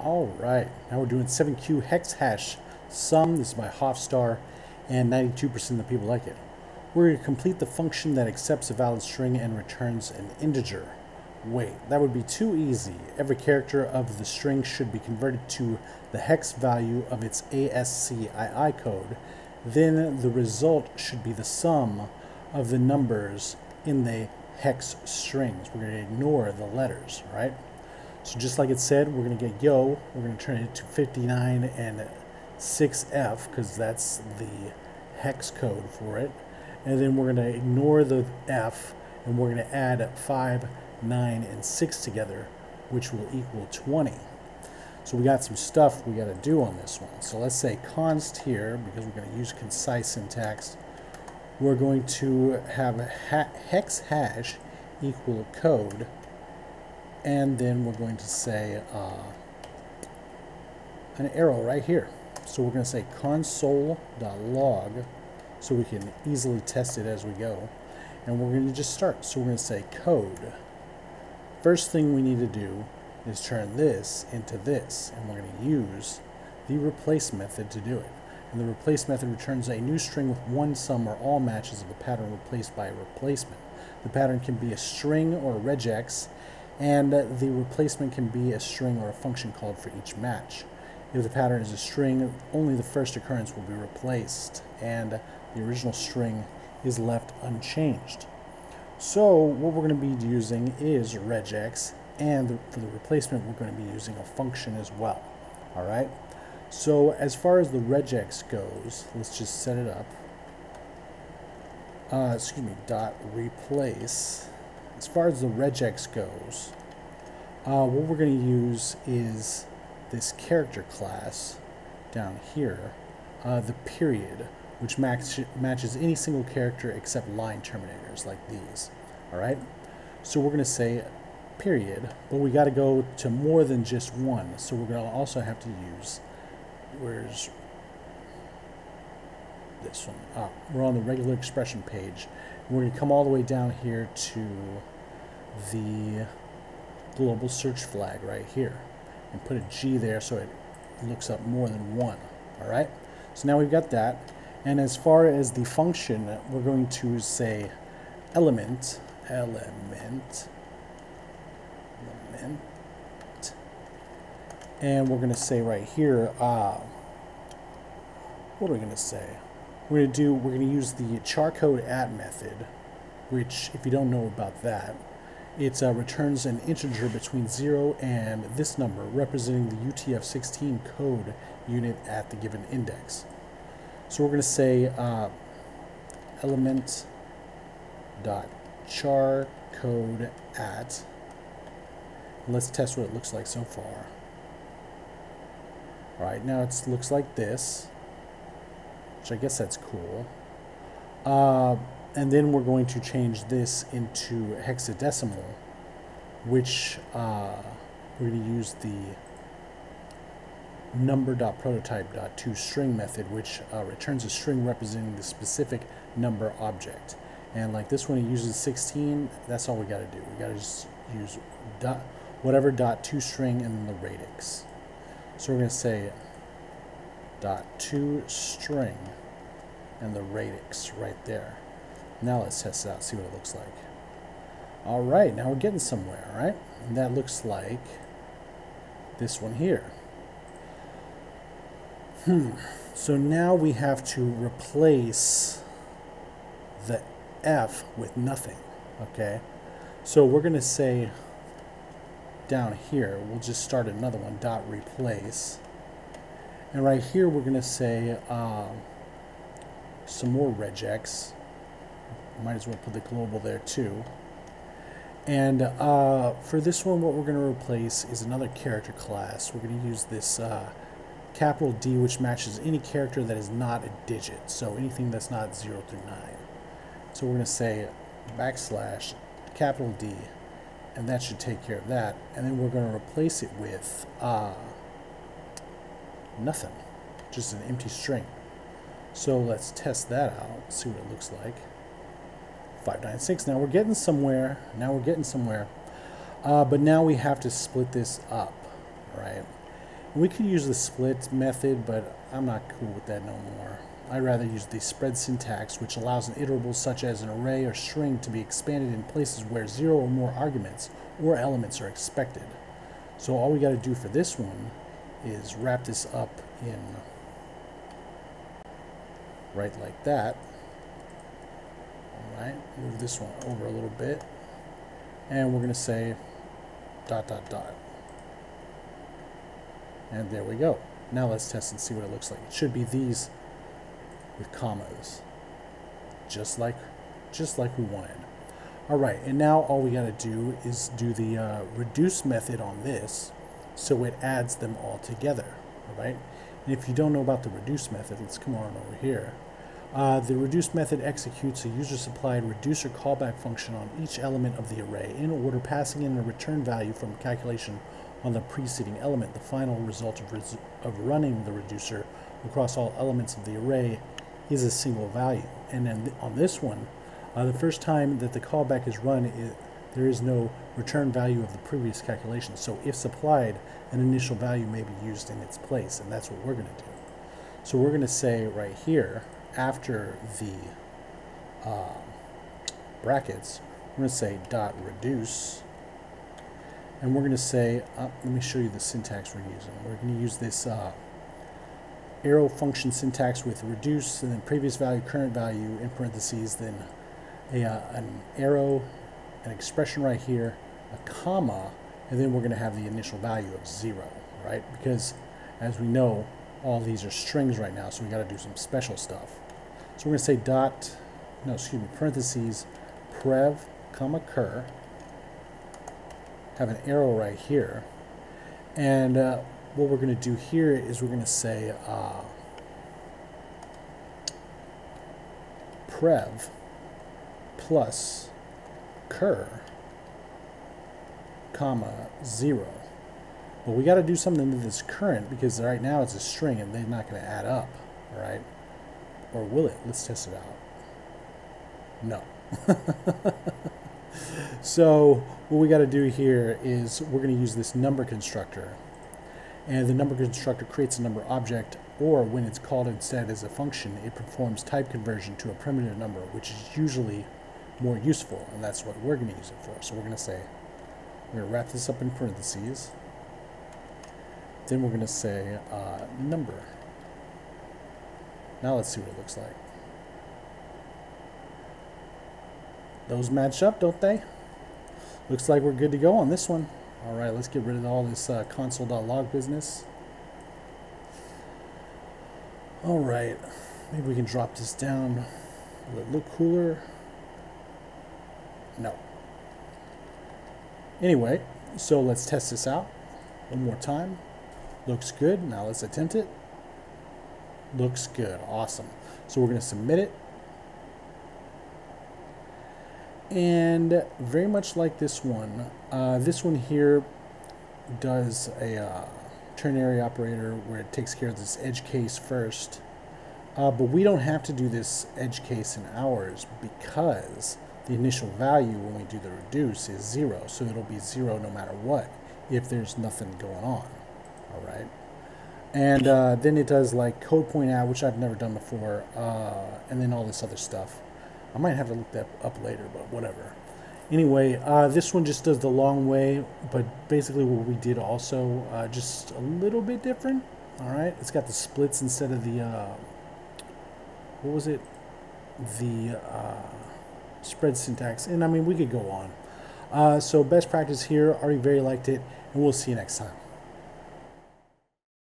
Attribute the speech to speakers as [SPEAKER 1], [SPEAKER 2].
[SPEAKER 1] Alright, now we're doing 7Q Hex Hash Sum. This is by Hofstar, and 92% of the people like it. We're going to complete the function that accepts a valid string and returns an integer. Wait, that would be too easy. Every character of the string should be converted to the hex value of its ASCII code. Then the result should be the sum of the numbers in the hex strings. We're going to ignore the letters, right? So just like it said, we're going to get yo, we're going to turn it to 59 and 6F because that's the hex code for it. And then we're going to ignore the F and we're going to add 5, 9, and 6 together, which will equal 20. So we got some stuff we got to do on this one. So let's say const here, because we're going to use concise syntax. We're going to have hex hash equal code. And then we're going to say an arrow right here. So we're going to say console.log so we can easily test it as we go. And we're going to just start. So we're going to say code. First thing we need to do is turn this into this. And we're going to use the replace method to do it. And the replace method returns a new string with one, some, or all matches of a pattern replaced by a replacement. The pattern can be a string or a regex, and the replacement can be a string or a function called for each match. If the pattern is a string, only the first occurrence will be replaced, and the original string is left unchanged. So what we're going to be using is regex, and for the replacement we're going to be using a function as well. Alright, so as far as the regex goes, let's just set it up. Dot replace. As far as the regex goes, what we're going to use is this character class down here, the period, which matches any single character except line terminators like these. Alright, so we're going to say period, but we got to go to more than just one, so we're going to also have to use, where's this one? We're on the regular expression page. We're going to come all the way down here to the global search flag right here and put a G there so it looks up more than one. Alright, so now we've got that, and as far as the function, we're going to say element, and we're going to say right here, what are we going to say? We're going to use the charcode at method, which, if you don't know about that, it returns an integer between 0 and this number, representing the UTF-16 code unit at the given index. So we're going to say element.charcode at. Let's test what it looks like so far. Alright, now it looks like this, which I guess that's cool. And then we're going to change this into hexadecimal, which we're going to use the number.prototype.toString method, which returns a string representing the specific number object. And like this one, it uses 16. That's all we got to do. We got to just use whatever .toString and then the radix. So we're going to say .toString and the radix right there. Now let's test it out, see what it looks like. Alright, now we're getting somewhere, right? And that looks like this one here. So now we have to replace the F with nothing, okay? So we're going to say down here, we'll just start another one, .replace. And right here we're going to say some more regex. Might as well put the global there too. And for this one, what we're going to replace is another character class. We're going to use this capital D, which matches any character that is not a digit. So anything that's not 0 through 9. So we're going to say backslash capital D, and that should take care of that. And then we're going to replace it with nothing, just an empty string. So let's test that out, see what it looks like. 596. Now we're getting somewhere. But now we have to split this up, right? We could use the split method, but I'm not cool with that no more. I'd rather use the spread syntax, which allows an iterable such as an array or string to be expanded in places where 0 or more arguments or elements are expected. So all we got to do for this one is wrap this up in right like that. All right, move this one over a little bit, and we're going to say ... And there we go. Now let's test and see what it looks like. It should be these with commas, just like we wanted. All right, and now all we got to do is do the reduce method on this, so it adds them all together. All right, and if you don't know about the reduce method, let's come on over here. The reduce method executes a user-supplied reducer callback function on each element of the array in order, passing in a return value from calculation on the preceding element. The final result of running the reducer across all elements of the array is a single value. And then on this one, the first time that the callback is run, there is no return value of the previous calculation. So if supplied, an initial value may be used in its place, and that's what we're going to do. So we're going to say right here, after the brackets, we're going to say dot reduce. And we're going to say, let me show you the syntax we're using. We're going to use this arrow function syntax with reduce, and then previous value, current value, in parentheses, then an arrow, an expression right here, a comma, and then we're going to have the initial value of 0, right? Because, as we know, all these are strings right now, so we got to do some special stuff. So we're going to say parentheses, prev, comma, cur, have an arrow right here, and what we're going to do here is we're going to say prev plus cur comma 0. But we got to do something to this current, because right now it's a string and they're not going to add up, all right? Or will it? Let's test it out. No. So what we got to do here is we're going to use this number constructor, and the number constructor creates a number object, or when it's called instead as a function, it performs type conversion to a primitive number, which is usually more useful, and that's what we're going to use it for. So we're going to say, we're going to wrap this up in parentheses, then we're going to say number. Now let's see what it looks like. Those match up, don't they? Looks like we're good to go on this one. All right, let's get rid of all this console.log business. All right, maybe we can drop this down. Will it look cooler? No. Anyway, so let's test this out one more time. Looks good. Now let's attempt it. Looks good. Awesome. So we're going to submit it. And very much like this one here does a ternary operator where it takes care of this edge case first. But we don't have to do this edge case in ours, because the initial value when we do the reduce is 0. So it'll be 0 no matter what if there's nothing going on. All right. And then it does like code point out, which I've never done before, and then all this other stuff. I might have to look that up later, but whatever. Anyway, this one just does the long way, but basically what we did also, just a little bit different. All right, it's got the splits instead of the, what was it? The spread syntax. And I mean, we could go on. So best practice here, already very liked it, and we'll see you next time.